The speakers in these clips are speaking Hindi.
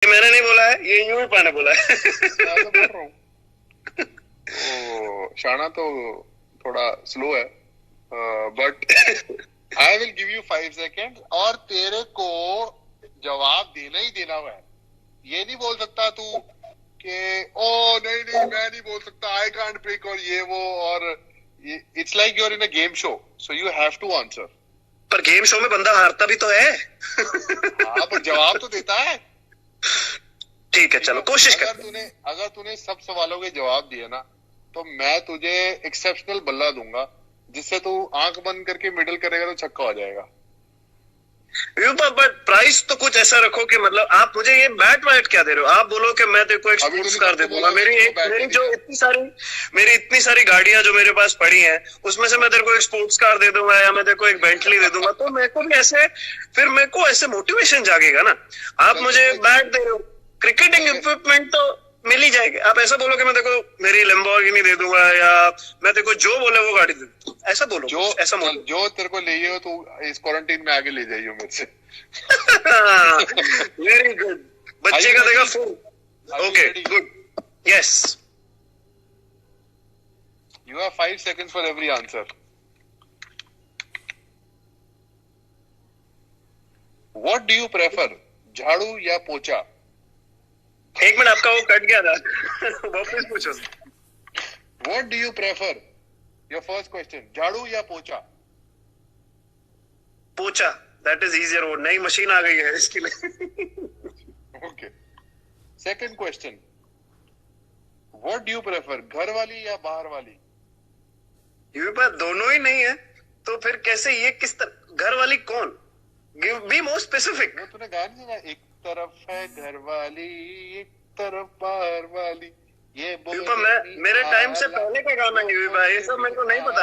ये मैंने नहीं बोला है, ये यूएफए ने बोला है। मैं तो बोल रहा हूँ। शाना तो थोड़ा स्लो है, but I will give you 5 second और तेरे को जवाब देना ही देना हुआ है। ये नहीं बोल सकता तू कि ओ नहीं नहीं मैं नहीं बोल सकता, आई कांट पिक और ये वो, और it's like you are in a game show, so you have to answer. पर गेम शो में बंदा हारता भी तो है। हाँ पर जवाब तो देता है। ठीक है चलो कोशिश कर। अगर तूने सब सवालों के जवाब दिए ना तो मैं तुझे एक्सेप्शनल बल्ला दूंगा, जिससे तू आंख बंद करके मिडल करेगा तो छक्का हो जाएगा। बट प्राइस तो कुछ ऐसा रखो कि मतलब आप मुझे ये बैट वैट क्या दे रहे हो? आप बोलो कि मैं तेरे को एक स्पोर्ट्स कार दे दूंगा। मेरी जो इतनी सारी गाड़ियां जो मेरे पास पड़ी हैं उसमें से मैं तेरे को एक स्पोर्ट्स कार दे दूंगा या मैं तेरे को एक बेंटली दे दूंगा, तो मेरे को भी ऐसे फिर मेरे को ऐसे मोटिवेशन जागेगा ना। आप मुझे बैट दे रहे हो, क्रिकेटिंग इक्विपमेंट तो मिल ही जाएगी। आप ऐसा बोलो कि मैं तेरे को मेरी लैम्बोर्गिनी दे दूंगा या मैं तेरे को जो बोले वो गाड़ी दे दूँ, ऐसा बोलो। जो तेरे को ले हो तू इस क्वारंटीन में आगे ले जाइयो मेरे से। Very good. बच्चे का देगा full. Okay good, yes. You have 5 seconds for every answer. What do you prefer, झाड़ू या पोछा? एक मिनट, आपका वो कट गया था। वापस पूछो। What do you prefer, your first question, झाड़ू या पोछा? पोछा, दैट इज इजियर। वो नई मशीन आ गई है इसके लिए। Okay. Second question, what do you prefer, घर वाली या बाहर वाली? ये पास दोनों ही नहीं है तो फिर कैसे, ये किस तरह घर वाली कौन? Be more specific. वो तूने गाना सुना, एक तरफ है घर वाली एक तरफ बाहर वाली, ये मेरे टाइम से पहले का गाना है भाई, ये सब मेरे को नहीं पता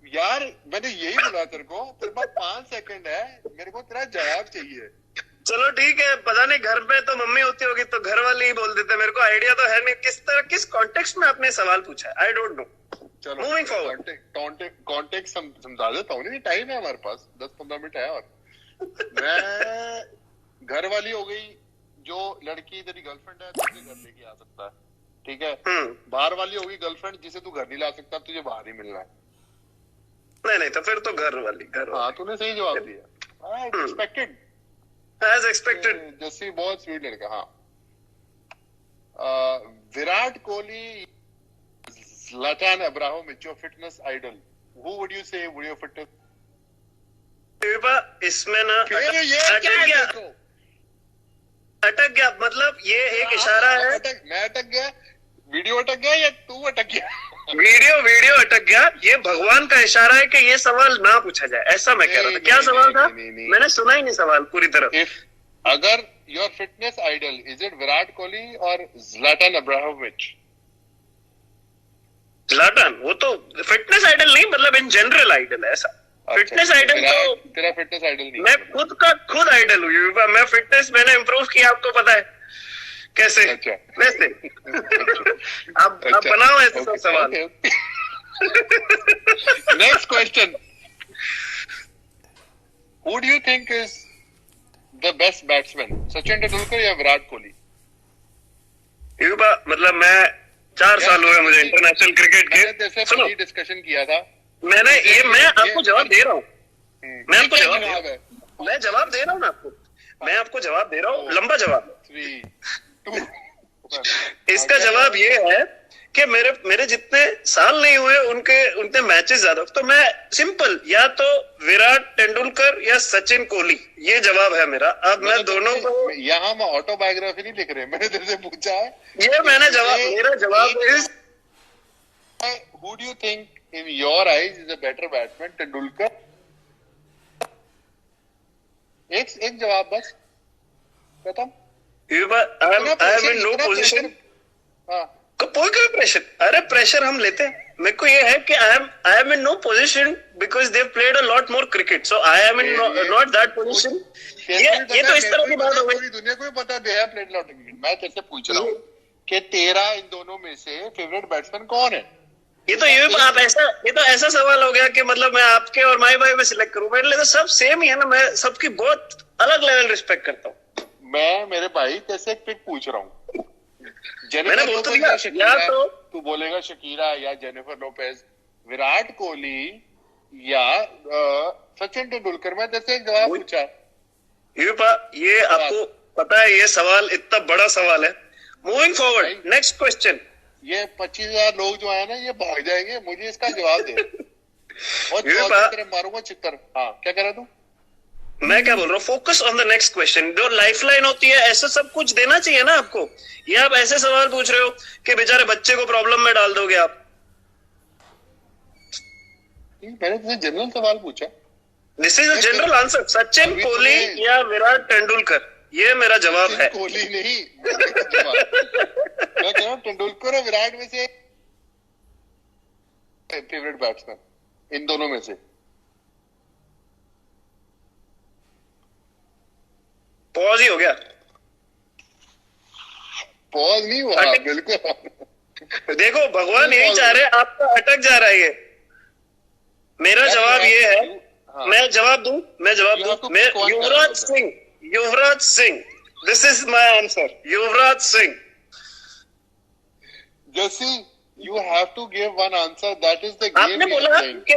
यार। मैंने यही बोला तेरे को, तेरे पास 5 सेकंड है, मेरे को तेरा जवाब चाहिए। चलो ठीक है, पता नहीं घर पे तो मम्मी होती होगी तो घर वाली ही बोल देते, मेरे को आइडिया तो है नहीं किस तरह किस कॉन्टेक्स्ट में आपने सवाल पूछा है। I don't know. चलो मूविंग फॉरवर्ड, कॉन्टेक्स्ट समझा देता हूँ। नहीं टाइम है हमारे पास, 10-15 मिनट है। और मैं घर वाली हो गई, जो लड़की तेरी गर्लफ्रेंड है तुझे घर लेके आ सकता है, ठीक है। बाहर वाली होगी गर्लफ्रेंड जिसे तू घर नहीं ला सकता, तुझे बाहर ही मिलना है। नहीं तो फिर तो घर वाली। हाँ तूने सही जवाब दिया। Expected, as expected. जैसे बहुत स्वीट लड़का। हाँ, Virat Kohli, Zlatan Ibrahimovic, your fitness idol, who would you say would your fitness? इसमें ना अटक गया, मतलब ये एक इशारा है। मैं अटक गया, वीडियो अटक गया या तू अटक गया? वीडियो अटक गया। ये भगवान का इशारा है कि ये सवाल ना पूछा जाए, ऐसा मैं कह रहा था। क्या सवाल था? मैंने सुना ही नहीं सवाल पूरी तरह। अगर your fitness idol is it Virat Kohli और ज़्लाटन इब्राहिमोविच? ज़्लाटन, वो तो फिटनेस आइडल नहीं, मतलब इन जनरल आइडल है ऐसा। फिटनेस आइडल तो तेरा फिटनेस आइडल नहीं। मैं खुद आइडल हूँ। मैं फिटनेस मैंने इम्प्रूव किया, आपको पता है कैसे? अच्छा। वैसे आप बनाओ ऐसे सब सवाल। Next question, who do you think is the best batsman, Sachin Tendulkar या विराट कोहली? मतलब मैं 4 साल हुए मुझे इंटरनेशनल क्रिकेट के। सुनो, डिस्कशन किया था मैं आपको जवाब दे रहा हूँ। मैं आपको जवाब दे रहा हूँ। मैं जवाब दे रहा हूँ ना आपको। मैं आपको जवाब दे रहा हूँ, लंबा जवाब। 3, 2, इसका जवाब ये है कि मेरे जितने साल नहीं हुए उनके मैचेस ज्यादा, तो मैं सिंपल या तो विराट तेंदुलकर या सचिन कोहली, ये जवाब है मेरा। अब मैं दोनों को, यहाँ मैं ऑटोबायोग्राफी नहीं लिख रहे, मैंने तेरे से पूछा है। ये मैंने जवाब, मेरा जवाब is, who do you think in your eyes is a better batsman, Tendulkar? एक जवाब बस, खत्म। I am in no position. कोई प्रेशर, अरे प्रेशर हम लेते हैं। मेरे को ये है कि I am in no position because they played a lot more cricket, so I am in not that position. ये तो इस तरह की बात हो गई। पूरी दुनिया को भी पता दे प्लेड लॉट क्रिकेट। मैं तेरे पूछ रहा हूँ कि तेरा इन दोनों में से फेवरेट बैट्समैन कौन है? ये तो ऐसा सवाल हो गया कि मतलब मैं आपके और माई भाई में सिलेक्ट करूं। मेरे लिए तो सब सेम ही है ना, मैं सबकी बहुत अलग लेवल रिस्पेक्ट करता हूँ। मैं मेरे भाई तेरे एक पिक पूछ रहा हूँ, मैंने बोल तो दिया, शकीरा, तो तू बोलेगा शकीरा या जेनिफर लोपेज, विराट कोहली या सचिन तेंदुलकर। मैं तेरे एक जवाब पूछा। ये आपको पता है ये सवाल इतना बड़ा सवाल है। Moving forward, next question. ये 25,000 लोग जो है ना ये भाग जाएंगे, मुझे इसका जवाब दे। और मारूंगा चित्तर। हाँ क्या कह रहा तू? मैं क्या बोल रहा हूँ, focus on the next question. जो लाइफलाइन होती है ऐसा सब कुछ देना चाहिए ना आपको। ये आप ऐसे सवाल पूछ रहे हो कि बेचारे बच्चे को प्रॉब्लम में डाल दोगे आप। मैंने तुझे जनरल सवाल पूछा। This is a general answer. Sachin Kohli या विराट तेंदुलकर, ये मेरा जवाब है। कोहली नहीं, मैं कह रहा हूँ तेंदुलकर और विराट में से फेवरेट बैट्समैन, इन दोनों में से। पॉज ही हो गया। पॉज नहीं हुआ बिल्कुल। देखो भगवान यही चाह रहे, आपका अटक जा रहा है ये। मेरा जवाब ये है। हाँ। मैं जवाब दूं? मैं Yuvraj Singh. Yuvraj Singh, this is my answer. Yuvraj Singh. जैसी you have to give one answer, that is the game. आपने बोला कि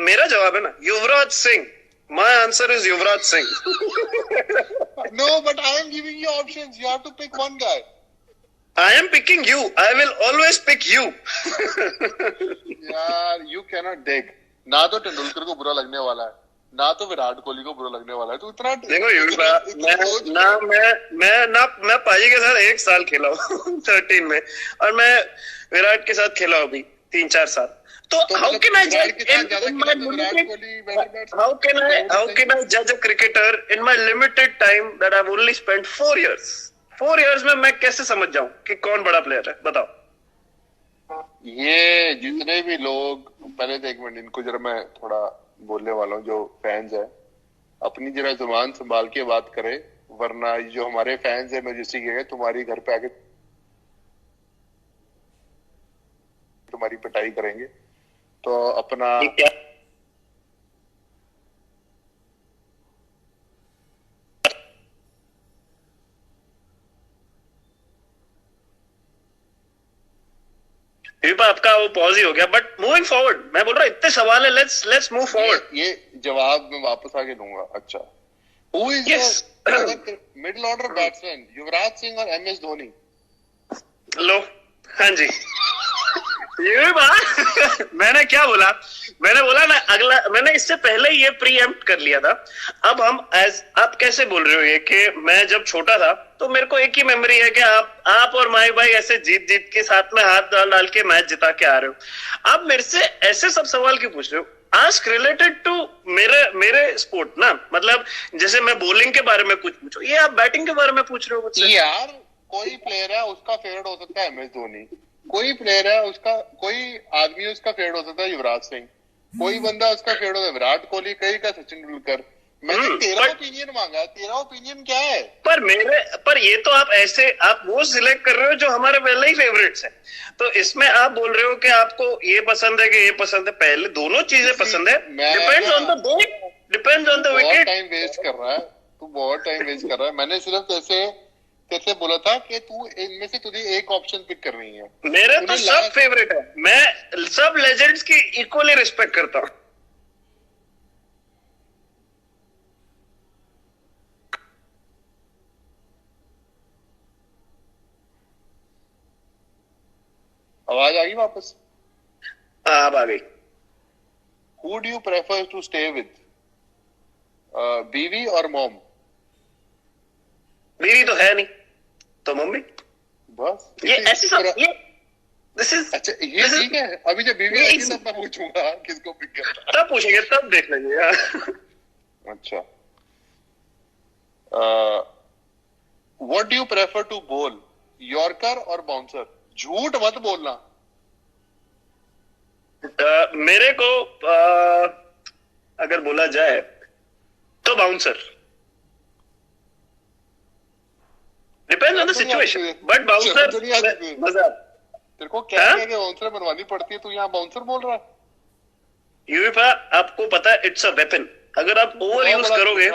मेरा जवाब है ना Yuvraj Singh. My answer is Yuvraj Singh. No, but I am giving you options. You have to pick one guy. I am picking you. I will always pick you. यार, you cannot dig. ना तो तेंदुलकर को बुरा लगने वाला है, ना तो विराट कोहली को बुरा लगने वाला है। तो इतना देखो मैं पाजी के साथ 1 साल खेला हूँ 13 में, और मैं विराट के साथ खेला हूँ अभी 3-4 साल। तो how can I judge a cricketer in my limited time that I've only spent 4 years? 4 years में मैं कैसे समझ जाऊं कि कौन बड़ा प्लेयर है? बताओ। ये जितने भी लोग, पहले तो एक मिनट इनको जरा मैं थोड़ा बोलने वाला हूँ, जो फैंस है अपनी जरा जुबान संभाल के बात करे, वरना जो हमारे फैंस है मैजिस्टिक है तुम्हारी घर पे आके तुम्हारी पिटाई करेंगे। तो अपना आपका वो पॉज ही हो गया। बट मूविंग फॉरवर्ड, मैं बोल रहा हूँ इतने सवाल है, लेट्स मूव फॉरवर्ड। ये जवाब मैं वापस आके दूंगा। अच्छा, who is middle order batsman, Yuvraj Singh और MS धोनी? लो, हाँ जी। ये बात मैंने क्या बोला? मैंने बोला ना अगला, मैंने इससे पहले ये प्रीएम्प्ट कर लिया था। अब हम आप कैसे बोल रहे हो ये कि मैं जब छोटा था तो मेरे को एक ही मेमोरी है कि आप और माई भाई ऐसे जीत के साथ में हाथ डाल के मैच जिता के आ रहे हो। आप मेरे से ऐसे सब सवाल क्यों पूछ रहे हो? आस्क रिलेटेड टू मेरे स्पोर्ट ना, मतलब जैसे मैं बॉलिंग के बारे में कुछ पूछो, ये आप बैटिंग के बारे में पूछ रहे हो मुझसे। यार कोई प्लेयर है उसका फेवरेट हो सकता है MS धोनी, कोई प्लेयर है उसका, कोई आदमी उसका फेवरेट हो सकता है युवराज सिंह, कोई बंदा उसका फेवरेट होता है विराट कोहली, कई का सचिन तेंदुलकर। मैंने तेरा ओपिनियन मांगा, तेरा ओपिनियन क्या है? पर ये तो आप वो सिलेक्ट कर रहे हो जो हमारे पहले ही फेवरेट्स हैं। तो इसमें आप बोल रहे हो कि आपको ये पसंद है कि ये पसंद है। पहले दोनों चीजें पसंद है, depends on the day, depends on the wicket. Time waste कर रहा है तू, बहुत टाइम वेस्ट कर रहा है। मैंने सिर्फ जैसे बोला था कि तू इनमें से तुझे एक ऑप्शन पिक करनी है। मेरे तो सब फेवरेट है, मैं सब लेजेंड्स की इक्वली रिस्पेक्ट करता हूँ। आवाज आ गई वापस? अब आ गई। Who do you prefer to stay with? बीवी और मॉम? बीवी तो है नहीं, तो मम्मी। बस ये ऐसी सब ये दिस इज अच्छा, ये ठीक है। अभी जब बीवी आएगी तब मैं पूछूंगा किसको पिक करना, तब पूछेंगे, तब देख लेंगे। अच्छा, what do you prefer to bowl, yorker और बाउंसर? झूठ मत बोलना। मेरे को अगर बोला जाए तो bouncer. Depends on the situation, but bouncer मजा। तेरे को क्या है कि बाउंसर बनवानी पड़ती है, तू यहाँ बाउंसर बोल रहा है? यूएफा आपको पता है इट्स अ वेपन। अगर आप ओवर यूज करोगे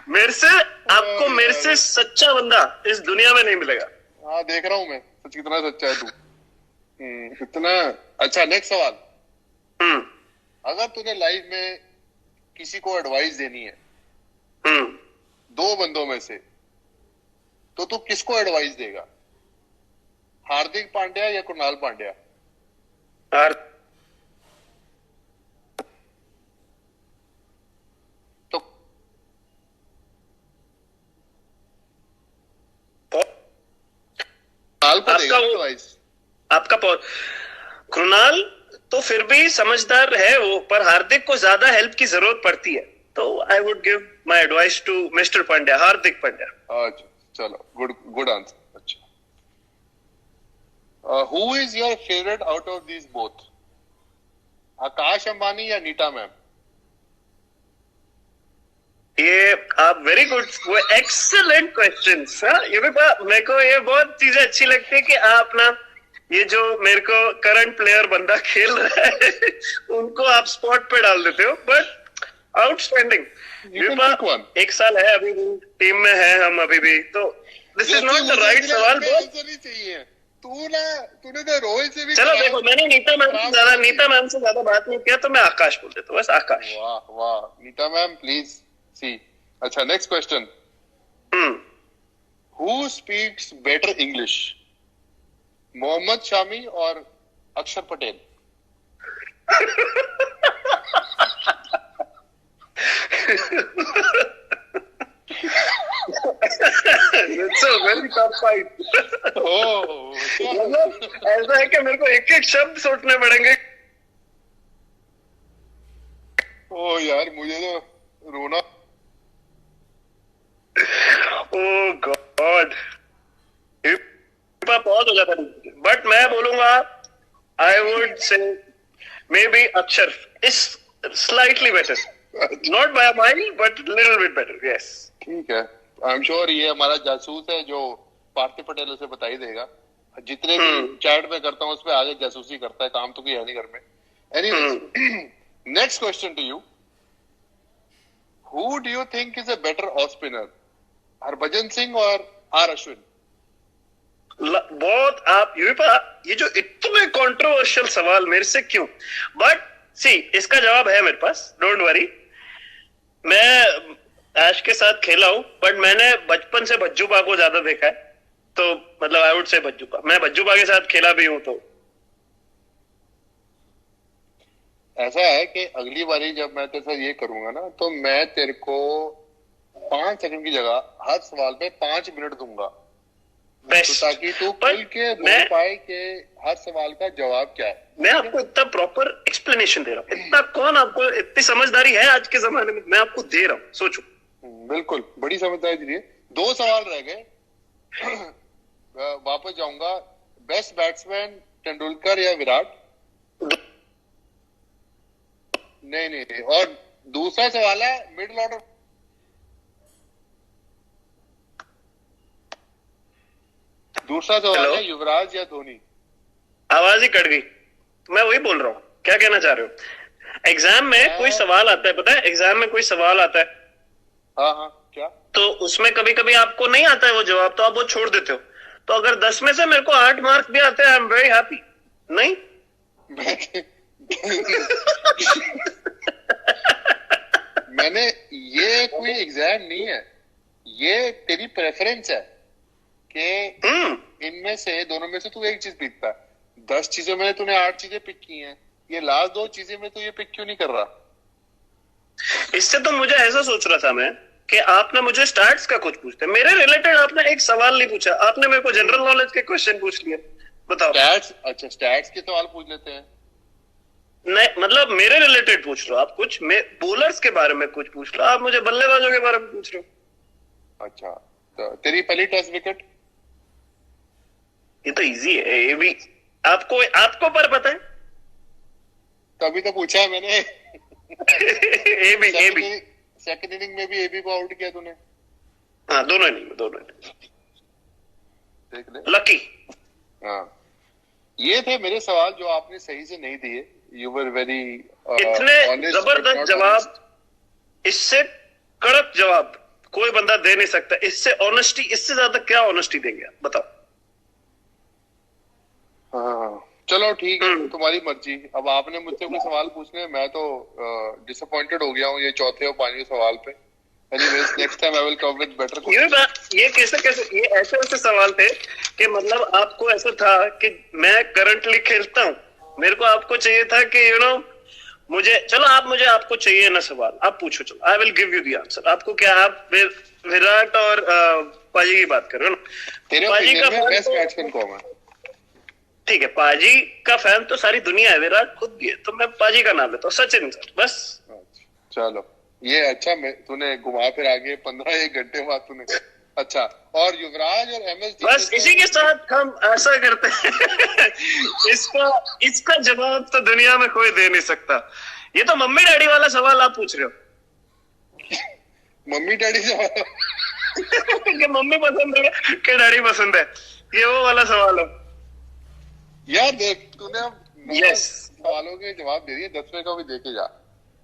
मेरे से आपको मेरे से सच्चा बंदा इस दुनिया में नहीं मिलेगा। हाँ देख रहा हूँ मैं, सच कितना सच्चा है तू। कितना अच्छा। नेक्स्ट सवाल, अगर तूने लाइफ में किसी को एडवाइस देनी है दो बंदों में से, तो तू किसको एडवाइस देगा? हार्दिक पांड्या या कुणाल पांड्या? तो कुणाल को देगा एडवाइस? आपका कृणाल तो फिर भी समझदार है वो, पर हार्दिक को ज्यादा हेल्प की जरूरत पड़ती है, तो I would give my advice to mister Pandya, Hardik Pandya. अच्छा चलो, गुड आंसर। अच्छा, who is your favourite out of these both, Akash Ambani या नीता मैम? ये आप वेरी गुड, वो एक्सेलेंट क्वेश्चंस। ये भी मेरे को ये बहुत चीजें अच्छी लगती है कि आप ना ये जो मेरे को करंट प्लेयर बंदा खेल रहा है उनको आप स्पॉट पे डाल देते हो, बट आउटस्टैंडिंग। एक साल है अभी भी टीम में है हम अभी भी, तो this is not the right सवाल। तूने तो रोहित से भी चलो देखो, मैंने नीता मैम से ज्यादा बात नहीं किया, तो मैं आकाश बोल देता हूँ, बस आकाश। वाह वाह, नीता मैम प्लीज सी। अच्छा next question, who speaks better English, Mohammed Shami और Akshar Patel? It's a very tough fight. मतलब ऐसा है कि मेरे को एक एक शब्द सोचने पड़ेंगे। ओ यार मुझे तो रोना। ओह गॉड, बहुत हो जाता है, बट मैं बोलूंगा I would say maybe Akshar is slightly better, not by a mile but little bit better. Yes ठीक है, आई एम श्योर ये हमारा जासूस है जो पार्थिव पटेल उसे बता ही देगा। जितने भी चैट में करता हूँ उस पर आगे जासूसी करता है, काम तो किया नहीं घर में। Anyways, next question to you, who do you think is a better of spinner, Harbhajan Singh और आर अश्विन? बहुत आप ये जो इतने कंट्रोवर्शियल सवाल मेरे से क्यों, बट सी इसका जवाब है मेरे पास, डोंट वरी। मैं ऐश के साथ खेला हूं, बट मैंने बचपन से भज्जूबा को ज्यादा देखा है, तो मतलब आई वुड से भज्जूबा, मैं भज्जूबा के साथ खेला भी हूं। तो ऐसा है कि अगली बारी जब मैं तेरे साथ ये करूंगा ना, तो मैं तेरे को 5 सेकंड की जगह हर सवाल पे 5 मिनट दूंगा, तो ताकि तू खुल के बोल पाए कि हर सवाल का जवाब क्या है। मैं आपको इतना प्रॉपर एक्सप्लेनेशन दे रहा हूँ, इतना कौन आपको इतनी समझदारी है आज के जमाने में, मैं आपको दे रहा हूँ, सोचो। बिल्कुल, बड़ी समझदारी दी है। 2 सवाल रह गए, वापस जाऊंगा। बेस्ट बैट्समैन तेंदुलकर या विराट? नहीं, और दूसरा सवाल है मिडिल ऑर्डर, दूसरा सवाल है युवराज या धोनी? आवाज ही कट गई, मैं वही बोल रहा हूँ, क्या कहना चाह रहे हो? एग्जाम में कोई सवाल आता है, पता है एग्जाम में कोई सवाल आता है, हाँ क्या, तो उसमें कभी कभी आपको नहीं आता है वो जवाब, तो आप वो छोड़ देते हो। तो अगर 10 में से मेरे को 8 मार्क्स भी आते हैं, आई एम वेरी हैप्पी। नहीं मैंने ये कोई एग्जाम नहीं है, ये तेरी प्रेफरेंस है कि इनमें से दोनों में से तू एक चीज पिकता है। 10 चीजों में तूने 8 चीजें पिक की हैं, ये लास्ट 2 चीजें में तू ये पिक क्यों नहीं कर रहा? इससे तो मुझे ऐसा सोच रहा था मैं कि आपने मुझे स्टैट्स का कुछ पूछते, मेरे रिलेटेड आपने एक सवाल नहीं पूछा, आपने मेरे को जनरल नॉलेज के क्वेश्चन पूछ लिए। बताओ। स्टैट्स, अच्छा स्टैट्स के सवाल पूछ लेते हैं। नहीं मतलब मेरे रिलेटेड पूछ रहे हो आप कुछ, मैं बोलर्स के बारे में कुछ पूछ रहा, आप मुझे बल्लेबाजों के बारे में पूछ रहे हो। अच्छा, तो तेरी पहली टेस्ट विकेट? ये तो इजी है, ये भी आपको पर पता है, तभी तो पूछा है मैंने। एबी सेकंड इनिंग में भी एबी को आउट किया तूने? हाँ, दोनों इनिंग देख ले, लकी। हाँ, ये थे मेरे सवाल जो आपने सही से नहीं दिए। यू वर वेरी इतने जबरदस्त जवाब, इससे कड़क जवाब कोई बंदा दे नहीं सकता। इससे ऑनेस्टी, इससे ज्यादा क्या ऑनेस्टी देंगे आप बताओ? हाँ चलो ठीक है, तुम्हारी मर्जी। अब आपने मुझसे कोई सवाल पूछने, मैं तो डिसअपॉइंटेड हो गया हूँ ये चौथे और पांचवें सवाल पे। Anyways, next time I will come with better questions. ये कैसे ये ऐसे सवाल थे कि मतलब आपको ऐसा था कि मैं करंटली खेलता हूँ, मेरे को आपको चाहिए था कि मुझे, चलो आप मुझे, आपको चाहिए ना सवाल, आप पूछो, चलो I will give you the answer. आपको क्या, आप विराट और पाजी की बात कर रहे हो ना? तेरे पाजी का बेस्ट बैट्समैन कौन है? ठीक है, पाजी का फैन तो सारी दुनिया है, विराट खुद भी है, तो मैं पाजी का नाम लेता हूँ, सचिन सर, बस। चलो ये अच्छा, तूने घुमा फिर आगे 15-1 घंटे बाद तूने, अच्छा। और युवराज और एमएस, बस इसी के साथ हम ऐसा करते हैं इसका जवाब तो दुनिया में कोई दे नहीं सकता। ये तो मम्मी डैडी वाला सवाल आप पूछ रहे हो। मम्मी डैडी सवाल कि मम्मी पसंद है कि डैडी पसंद है, ये वो वाला सवाल है यार। देख तूने यस सवालों के जवाब दे दिए, 10वें का भी देके जा।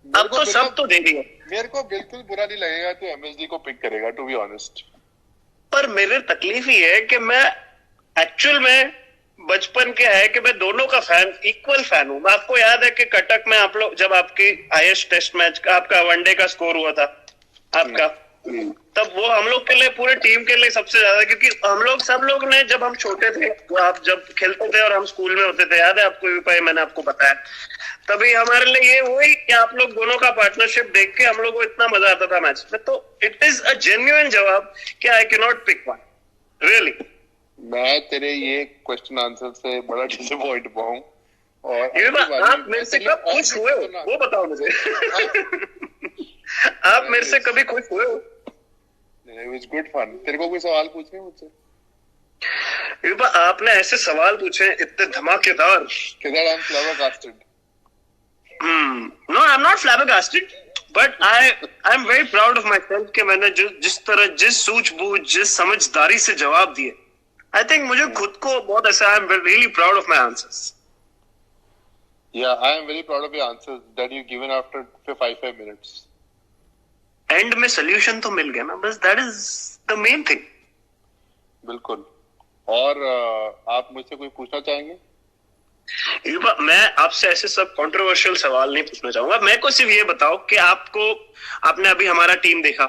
अब तो सब तो दे दिए। मेरे को बिल्कुल बुरा नहीं लगेगा तो एमएसडी को पिक करेगा, टू बी ऑनेस्ट। पर मेरे तकलीफ ही है कि मैं एक्चुअल में बचपन के है कि मैं दोनों का फैन, इक्वल फैन हूं। आपको याद है कि कटक में आप लोग जब आपकी हाईएस्ट टेस्ट मैच का, आपका वनडे का स्कोर हुआ था आपका, तब वो हम लोग के लिए, पूरे टीम के लिए सबसे ज्यादा, क्योंकि हम लोग सब लोग ने, जब हम छोटे थे, तो आप जब खेलते थे और हम स्कूल में होते थे, याद है आपको भी भाई, मैंने आपको बताया, तभी हमारे लिए ये हुई कि आप लोग दोनों का पार्टनरशिप देख के हम लोग को इतना मजा आता था मैच में। तो इट इज अ जेन्युइन जवाब कि I can not pick one, really. मैं तेरे ये क्वेश्चन आंसर से बड़ा डिसअपॉइंट हुआ हूं। और ये आप मेरे से कब खुश हुए हो वो बताओ मुझे। आप मेरे से कभी खुश हुए हो? It was good fun. तेरे को कोई सवाल पूछने मुझसे? आपने ऐसे सवाल पूछे इतने धमाकेदार। किधर I'm flabbergasted. No, I'm not flabbergasted, but I'm very proud of myself कि मैंने जिस तरह, जिस सूझबूझ, जिस समझदारी से जवाब दिए, I think मुझे खुद को बहुत ऐसा, I'm really proud of my answers. Yeah, I am very proud of your answers that you've given after 5 minutes. And में सोल्यूशन तो मिल गया ना, बस that is the main thing. बिल्कुल। और आप मुझसे कोई पूछना चाहेंगे? मैं आपसे ऐसे सब कंट्रोवर्शियल सवाल नहीं पूछना चाहूंगा। मैं को सिर्फ ये बताओ कि आपने अभी हमारा टीम देखा,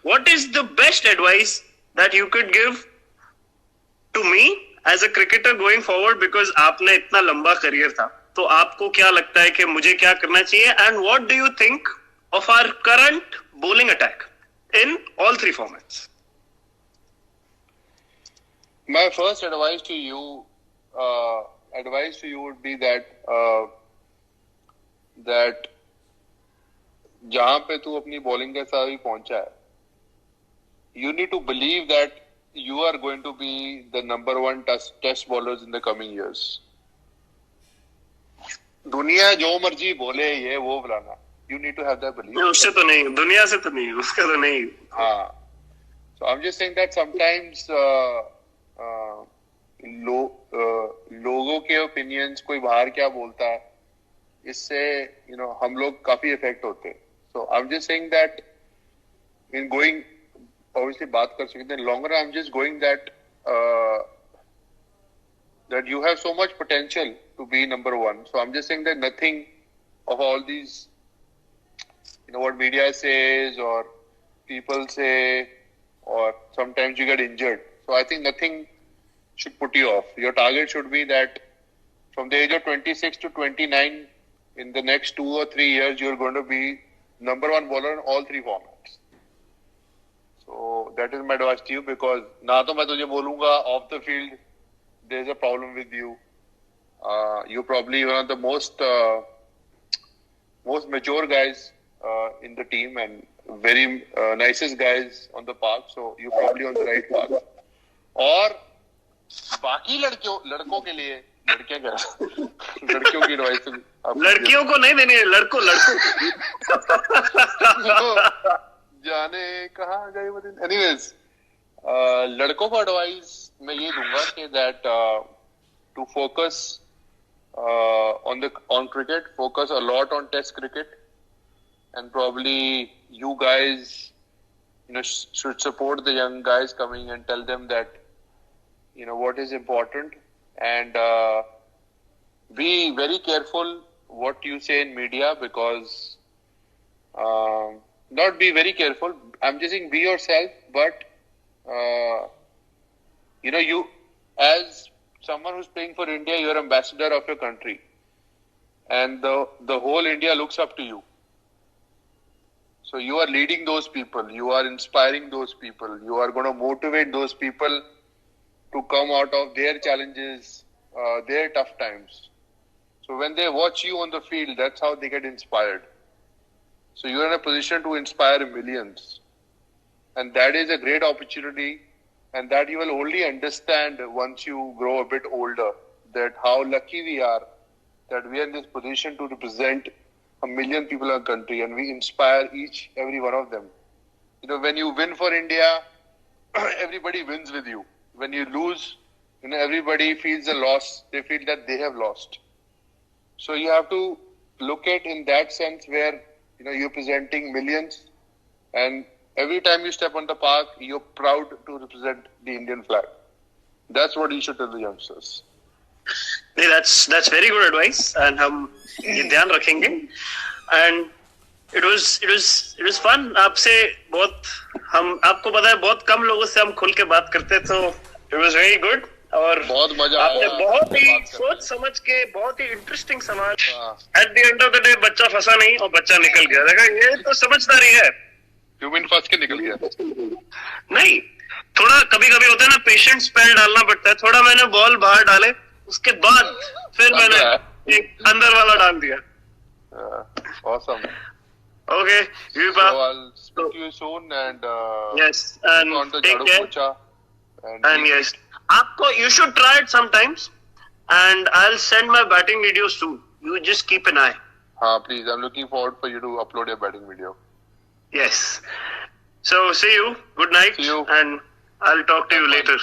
what is the best advice that you could give to me as a cricketer going forward, because आपने इतना लंबा करियर था, तो आपको क्या लगता है कि मुझे क्या करना चाहिए, and what do you think of our current bowling attack in all 3 formats? My first advice to you would be that जहां पे तू अपनी बॉलिंग के साथ भी पहुंचा है, you need to believe that you are going to be the number 1 test bowlers in the coming years. दुनिया जो मर्जी बोले ये वो बुलाना, you need to have that belief. उससे तो नहीं, दुनिया से तो नहीं, उसका तो नहीं। हाँ, so I'm just saying that sometimes लोगों के opinions, कोई बाहर क्या बोलता है, इससे हम लोग काफी इफेक्ट होते हैं। So I'm just saying that in going, obviously बात कर सकते हैं, longer I'm just going that you have so much potential to be number 1. So I'm just saying that nothing of all these, what media says or people say, or sometimes you get injured. So I think nothing should put you off. Your target should be that from the age of 26 to 29, in the next 2 or 3 years, you're going to be number 1 bowler in all 3 formats. So that is my advice to you, because ना तो मैं तुझे बोलूँगा off the field there's a problem with you. You're probably one of the most mature guys in the team and very nicest guys on the park, so you're probably on the right path. और बाकी लड़कों के लिए, लड़कियों की एडवाइस लड़कियों को नहीं देनी है, लड़कों जाने कहाँ गए वो दिन। एनीवेज, लड़कों को एडवाइस मैं ये दूंगा कि that to focus on cricket, focus a lot on test cricket, and probably you guys, should support the young guys coming and tell them that, what is important, and be very careful what you say in media, because not be very careful. I'm just saying be yourself, but you as someone who's playing for India, you're ambassador of your country, and the whole India looks up to you. So you are leading those people, you are inspiring those people, you are going to motivate those people to come out of their challenges, their tough times. So when they watch you on the field, that's how they get inspired. So you're in a position to inspire millions. And that is a great opportunity, and that you will only understand once you grow a bit older, that how lucky we are that we are in this position to represent 1 million people in our country, and we inspire every one of them. When you win for India, everybody wins with you. When you lose, everybody feels a loss. They feel that they have lost. So you have to look at in that sense where, you're presenting millions, and every time you step on the park, you're proud to represent the Indian flag. That's what you should tell the youngsters. That's very good advice, and हम ये ध्यान रखेंगे. And it was fun. आपसे आपको पता है बहुत कम लोगों से हम खुल के बात करते, तो it was very good. और बहुत मजा आया. आपने बहुत ही सोच समझ के बहुत ही इंटरेस्टिंग सवाल. At the end of the day बच्चा फंसा नहीं और बच्चा निकल गया. देखा, ये तो समझदारी है. ह्यूमन फंस के निकल गया. नहीं, थोड़ा कभी कभी होता है ना, पेशेंट स्पेल डालना पड़ता है. थोड़ा मैंने बॉल बाहर डाले, उसके बाद फिर मैंने एक अंदर वाला डाल दिया. Awesome. Okay, so I'll speak to you soon, and yes, and on the take care. And yes, you should try it sometimes, and I'll send my batting video soon. You just keep an eye. Please. I'm looking forward for you to upload your batting video. Yes. So see you. Good night. See you. And I'll talk to you later.